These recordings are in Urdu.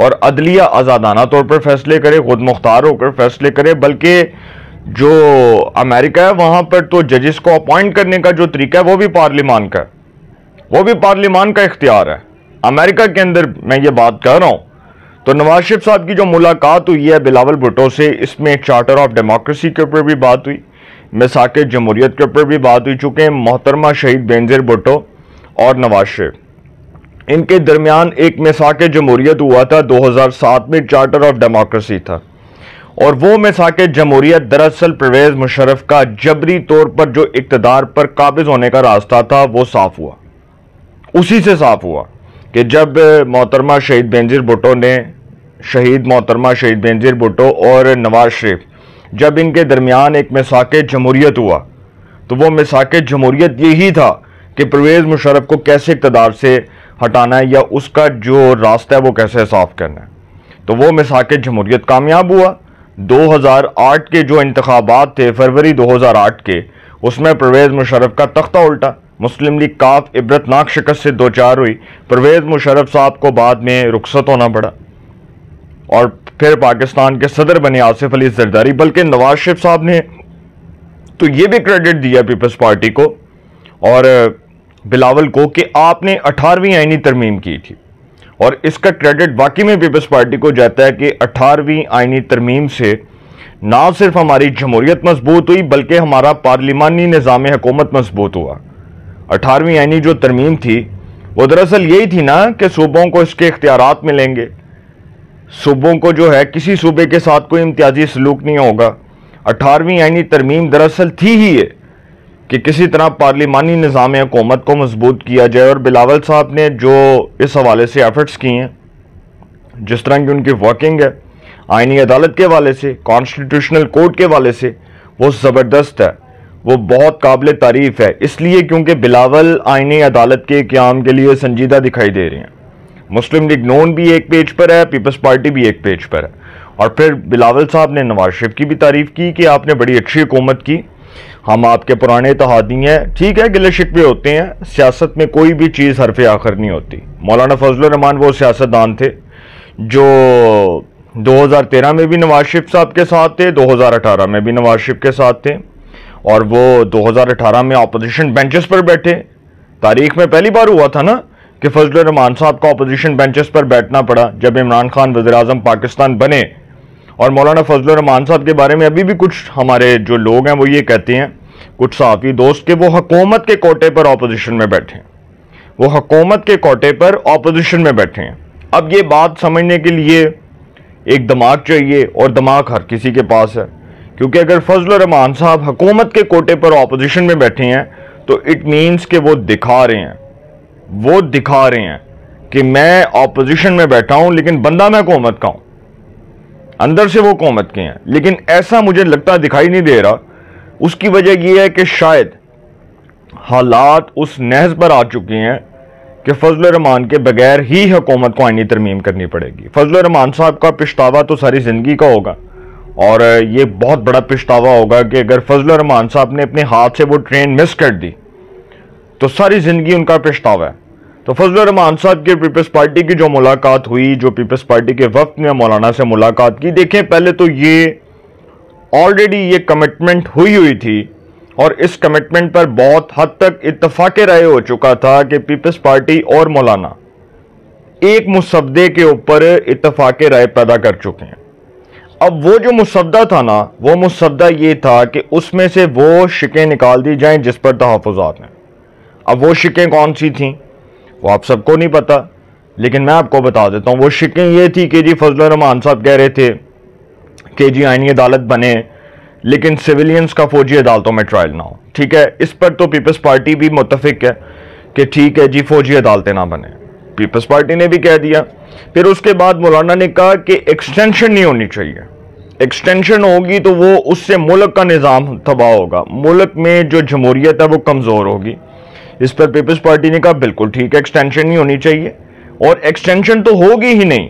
اور عدلیہ آزادانہ طور پر فیصلے کرے، خود مختار ہو کر فیصلے کرے، بلکہ جو امریکہ ہے وہاں پر تو ججز کو اپوائنٹ کرنے کا جو طریقہ ہے وہ بھی پارلیمان کا ہے، وہ بھی پارلیمان کا اختیار ہے۔ امریکہ کے اندر میں یہ بات کر رہا ہوں، تو نواز شریف صاحب کی جو ملاقات ہوئی ہے بلاول بھٹو سے، اس میں چارٹر آف ڈیموکریسی کے اوپر بھی بات ہوئی، میثاق جمہوریت کے اوپر بھی بات ہوئی، چونکہ محترمہ شہید بینظیر بھٹو اور نواز شریف ان کے درمیان ایک میثاق جمہوریت ہوا تھا 2007 میں، چارٹر آف ڈیموکریسی تھا، اور وہ میثاق جمہوریت دراصل پرویز مشرف کا جبری طور پر جو اقتدار پر قابض ہونے کا راستہ تھا وہ صاف ہوا، اسی سے صاف ہوا کہ جب محترمہ شہید بینظیر بھٹو نے، شہید محترمہ شہید بینظیر بھٹو اور نواز شریف جب ان کے درمیان ایک میثاق جمہوریت ہوا، تو وہ میثاق جمہوریت یہی تھا کہ پرویز مشرف کو کیسے اقتدار سے ہٹانا ہے یا اس کا جو راستہ ہے وہ کیسے صاف کرنا ہے۔ تو وہ میثاق جمہوریت کامیاب ہوا۔ 2008 کے جو انتخابات تھے، فروری 2008 کے، اس میں پرویز مشرف کا تختہ الٹا، مسلم لیگ کاف عبرتناک شکست سے دوچار ہوئی، پرویز مشرف صاحب کو بعد میں رخصت ہونا پڑا اور پھر پاکستان کے صدر بنے آصف علی زرداری۔ بلکہ نواز شریف صاحب نے تو یہ بھی کریڈٹ دیا پیپلز پارٹی کو اور بلاول کو کہ آپ نے 18ویں آئینی ترمیم کی تھی، اور اس کا کریڈٹ واقعی میں پیپلز پارٹی کو جاتا ہے کہ 18ویں آئینی ترمیم سے نہ صرف ہماری جمہوریت مضبوط ہوئی بلکہ ہمارا پارلیمانی نظام حکومت مضبوط ہوا۔ 18ویں آئینی جو ترمیم تھی وہ دراصل یہی تھی نا کہ صوبوں کو اس کے اختیارات ملیں گے، صوبوں کو جو ہے کسی صوبے کے ساتھ کوئی امتیازی سلوک نہیں ہوگا۔ 18ویں آئینی ترمیم دراصل تھی ہی ہے کہ کسی طرح پارلیمانی نظام حکومت کو مضبوط کیا جائے، اور بلاول صاحب نے جو اس حوالے سے ایفرٹس کی ہیں، جس طرح کی ان کی ورکنگ ہے آئینی عدالت کے حوالے سے، کانسٹیٹیوشنل کورٹ کے حوالے سے، وہ زبردست ہے، وہ بہت قابل تعریف ہے، اس لیے کیونکہ بلاول آئینی عدالت کے قیام کے لیے سنجیدہ دکھائی دے رہے ہیں۔ مسلم لیگ نون بھی ایک پیج پر ہے، پیپلز پارٹی بھی ایک پیج پر ہے، اور پھر بلاول صاحب نے نواز شریف کی بھی تعریف کی کہ آپ نے بڑی اچھی حکومت کی، ہم آپ کے پرانے اتحادی ہیں۔ ٹھیک ہے، گلے شکوے ہوتے ہیں، سیاست میں کوئی بھی چیز حرف آخر نہیں ہوتی۔ مولانا فضل الرحمان وہ سیاستدان تھے جو 2013 میں بھی نواز شریف صاحب کے ساتھ تھے، 2018 میں بھی نواز شریف کے ساتھ تھے، اور وہ 2018 میں اپوزیشن بینچز پر بیٹھے۔ تاریخ میں پہلی بار ہوا تھا نا کہ فضل الرحمان صاحب کو اپوزیشن بینچز پر بیٹھنا پڑا جب عمران خان وزیر اعظم پاکستان بنے۔ اور مولانا فضل الرحمان صاحب کے بارے میں ابھی بھی کچھ ہمارے جو لوگ ہیں وہ یہ کہتے ہیں، کچھ صحافی دوست، کہ وہ حکومت کے کوٹے پر اپوزیشن میں بیٹھے ہیں، وہ حکومت کے کوٹے پر اپوزیشن میں بیٹھے ہیں۔ اب یہ بات سمجھنے کے لیے ایک دماغ چاہیے، اور دماغ ہر کسی کے پاس ہے، کیونکہ اگر فضل الرحمان صاحب حکومت کے کوٹے پر اپوزیشن میں بیٹھے ہیں تو اٹ مینس کہ وہ دکھا رہے ہیں کہ میں اپوزیشن میں بیٹھا ہوں لیکن بندہ میں حکومت کا ہوں، اندر سے وہ حکومت کے ہیں۔ لیکن ایسا مجھے لگتا دکھائی نہیں دے رہا۔ اس کی وجہ یہ ہے کہ شاید حالات اس نہج پر آ چکے ہیں کہ فضل الرحمان کے بغیر ہی حکومت کو آئینی ترمیم کرنی پڑے گی۔ فضل الرحمان صاحب کا پچھتاوا تو ساری زندگی کا ہوگا، اور یہ بہت بڑا پچھتاوا ہوگا کہ اگر فضل الرحمان صاحب نے اپنے ہاتھ سے وہ ٹرین مس کر دی تو ساری زندگی ان کا پچھتاوا ہے۔ تو فضل الرحمان صاحب کی پیپلز پارٹی کی جو ملاقات ہوئی، جو پیپلز پارٹی کے وفد نے مولانا سے ملاقات کی، دیکھیں پہلے تو یہ آلریڈی یہ کمٹمنٹ ہوئی تھی، اور اس کمٹمنٹ پر بہت حد تک اتفاق رائے ہو چکا تھا کہ پیپلز پارٹی اور مولانا ایک مسودے کے اوپر اتفاق رائے پیدا کر چکے ہیں۔ اب وہ جو مسودہ تھا نا، وہ مسودہ یہ تھا کہ اس میں سے وہ شقیں نکال دی جائیں جس پر تحفظات ہیں۔ اب وہ شقیں کون سی تھیں وہ آپ سب کو نہیں پتا، لیکن میں آپ کو بتا دیتا ہوں۔ وہ شقیں یہ تھی کہ جی فضل الرحمان صاحب کہہ رہے تھے کہ جی آئینی عدالت بنے لیکن سویلینز کا فوجی عدالتوں میں ٹرائل نہ ہو۔ ٹھیک ہے، اس پر تو پیپلز پارٹی بھی متفق ہے کہ ٹھیک ہے جی فوجی عدالتیں نہ بنیں، پیپلز پارٹی نے بھی کہہ دیا۔ پھر اس کے بعد مولانا نے کہا کہ ایکسٹینشن نہیں ہونی چاہیے، ایکسٹینشن ہوگی تو وہ اس سے ملک کا نظام تباہ ہوگا، ملک میں جو جمہوریت ہے وہ کمزور ہوگی۔ اس پر پیپلز پارٹی نے کہا بالکل ٹھیک ہے، ایکسٹینشن نہیں ہونی چاہیے، اور ایکسٹینشن تو ہوگی ہی نہیں۔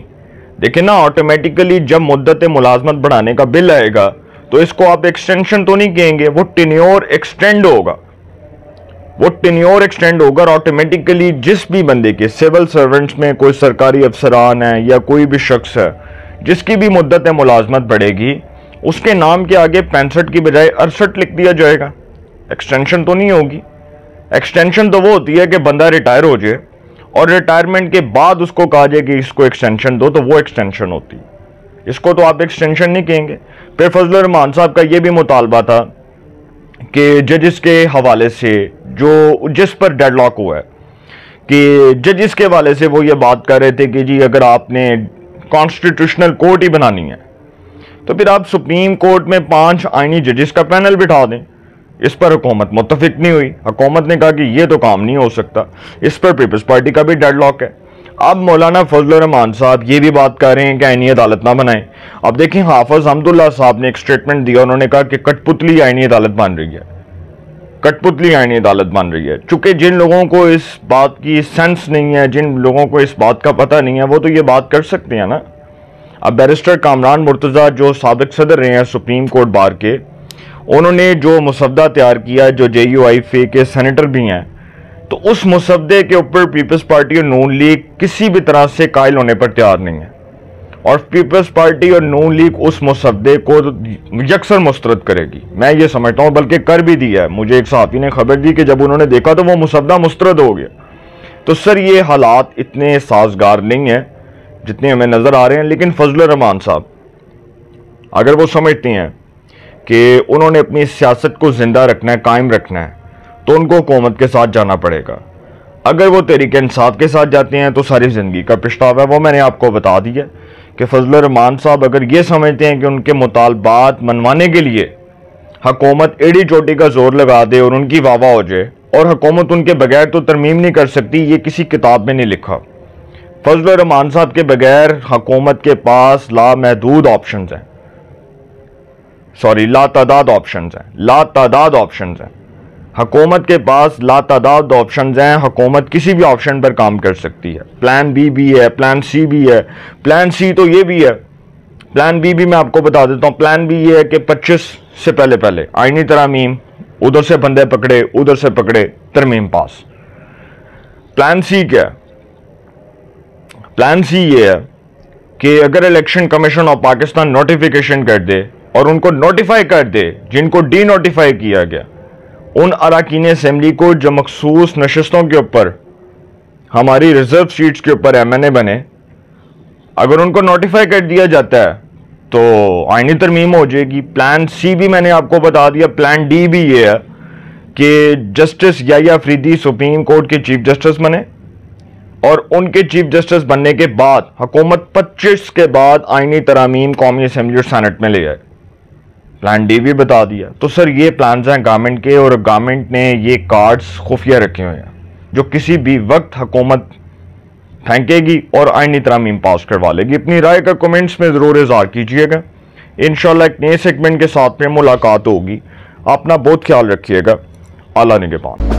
دیکھیں نا، آٹومیٹیکلی جب مدت ملازمت بڑھانے کا بل آئے گا تو اس کو آپ ایکسٹینشن تو نہیں کہیں گے، وہ ٹینیور ایکسٹینڈ ہوگا، وہ ٹینیور ایکسٹینڈ ہوگا اور آٹومیٹیکلی جس بھی بندے کے سول سرونٹس میں کوئی سرکاری افسران ہے یا کوئی بھی شخص ہے جس کی بھی مدت ملازمت بڑھے گی، اس کے نام کے آگے 65 کی بجائے 68 لکھ دیا جائے گا. ایکسٹینشن تو نہیں ہوگی. ایکسٹینشن تو وہ ہوتی ہے کہ بندہ ریٹائر ہو جائے اور ریٹائرمنٹ کے بعد اس کو کہا جائے کہ اس کو ایکسٹینشن دو، تو وہ ایکسٹینشن ہوتی ہے. اس کو تو آپ ایکسٹینشن نہیں کہیں گے. پھر فضل الرحمان صاحب کا یہ بھی مطالبہ تھا کہ ججز کے حوالے سے جس پر ڈیڈ لاک ہوا ہے کہ ججز کے حوالے سے وہ یہ بات کر رہے تھے کہ جی اگر آپ نے کانسٹیٹیوشنل کورٹ ہی بنانی ہے تو پھر آپ سپریم کورٹ میں 5 آئینی ججز کا پینل بٹھا دیں. اس پر حکومت متفق نہیں ہوئی. حکومت نے کہا کہ یہ تو کام نہیں ہو سکتا. اس پر پیپلز پارٹی کا بھی ڈیڈ لاک ہے. اب مولانا فضل الرحمان صاحب یہ بھی بات کر رہے ہیں کہ آئینی عدالت نہ بنائیں. اب دیکھیں حافظ حمداللہ صاحب نے ایک سٹیٹمنٹ دیا، انہوں نے کہا کہ کٹ پتلی آئینی عدالت بن رہی ہے. کٹ پتلی آئینی عدالت بن رہی ہے. چونکہ جن لوگوں کو اس بات کی سینس نہیں ہے، جن لوگوں کو اس بات کا پتہ نہیں ہے، وہ تو یہ بات کر سکتے ہیں نا. اب بیرسٹر کامران مرتضیٰ جو سابق صدر رہے ہیں سپریم کورٹ بار کے، انہوں نے جو مسودہ تیار کیا جو جے یو آئی فے کے سینیٹر بھی ہیں، تو اس مسودے کے اوپر پیپلز پارٹی اور نون لیگ کسی بھی طرح سے قائل ہونے پر تیار نہیں ہے. اور پیپلز پارٹی اور نون لیگ اس مسودے کو یکسر مسترد کرے گی. میں یہ سمجھتا ہوں بلکہ کر بھی دیا ہے. مجھے ایک صحافی نے خبر دی کہ جب انہوں نے دیکھا تو وہ مسودہ مسترد ہو گیا. تو سر یہ حالات اتنے سازگار نہیں ہیں جتنے ہمیں نظر آ رہے ہیں. لیکن فضل الرحمان صاحب اگر وہ سمجھتے ہیں کہ انہوں نے اپنی سیاست کو زندہ رکھنا ہے، قائم رکھنا ہے، تو ان کو حکومت کے ساتھ جانا پڑے گا. اگر وہ تحریک انصاف کے ساتھ جاتے ہیں تو ساری زندگی کا پچھتاوا ہے. وہ میں نے آپ کو بتا دیا کہ فضل الرحمان صاحب اگر یہ سمجھتے ہیں کہ ان کے مطالبات منوانے کے لیے حکومت ایڑی چوٹی کا زور لگا دے اور ان کی واہ واہ ہو جائے، اور حکومت ان کے بغیر تو ترمیم نہیں کر سکتی، یہ کسی کتاب میں نہیں لکھا. فضل الرحمان صاحب کے بغیر حکومت کے پاس لامحدود آپشنز ہیں، لاتعداد آپشنز ہیں. حکومت کے پاس لاتعداد آپشنز ہیں. حکومت کسی بھی آپشن پر کام کر سکتی ہے. پلان بی بھی ہے، پلان سی بھی ہے. پلان سی تو یہ بھی ہے. پلان بی بھی میں آپ کو بتا دیتا ہوں. پلان بی یہ ہے کہ 25 سے پہلے آئینی ترامیم، ادھر سے بندے پکڑے ادھر سے پکڑے، ترمیم پاس. پلان سی کیا ہے؟ پلان سی یہ ہے کہ اگر election commission of Pakistan notification کر دے اور ان کو نوٹیفائی کر دے جن کو ڈی نوٹیفائی کیا گیا، ان اراکین اسمبلی کو جو مخصوص نشستوں کے اوپر ہماری ریزرو سیٹس کے اوپر ایم این اے بنے، اگر ان کو نوٹیفائی کر دیا جاتا ہے تو آئینی ترمیم ہو جائے گی. پلان سی بھی میں نے آپ کو بتا دیا. پلان ڈی بھی یہ ہے کہ جسٹس یحییٰ فریدی سپریم کورٹ کے چیف جسٹس بنے اور ان کے چیف جسٹس بننے کے بعد حکومت 25 کے بعد آئینی ترامیم قومی اسمبلی اور سینٹ میں لے آئے. پلان ڈی بھی بتا دیا. تو سر یہ پلانز ہیں گورنمنٹ کے، اور گورنمنٹ نے یہ کارڈز خفیہ رکھے ہوئے ہیں جو کسی بھی وقت حکومت پھینکے گی اور آئینی ترامیم پاس کروا لے گی. اپنی رائے کا کمنٹس میں ضرور اظہار کیجئے گا. انشاءاللہ ایک نئے سیگمنٹ کے ساتھ میں ملاقات ہوگی. اپنا بہت خیال رکھیے گا. اللہ نگہبان.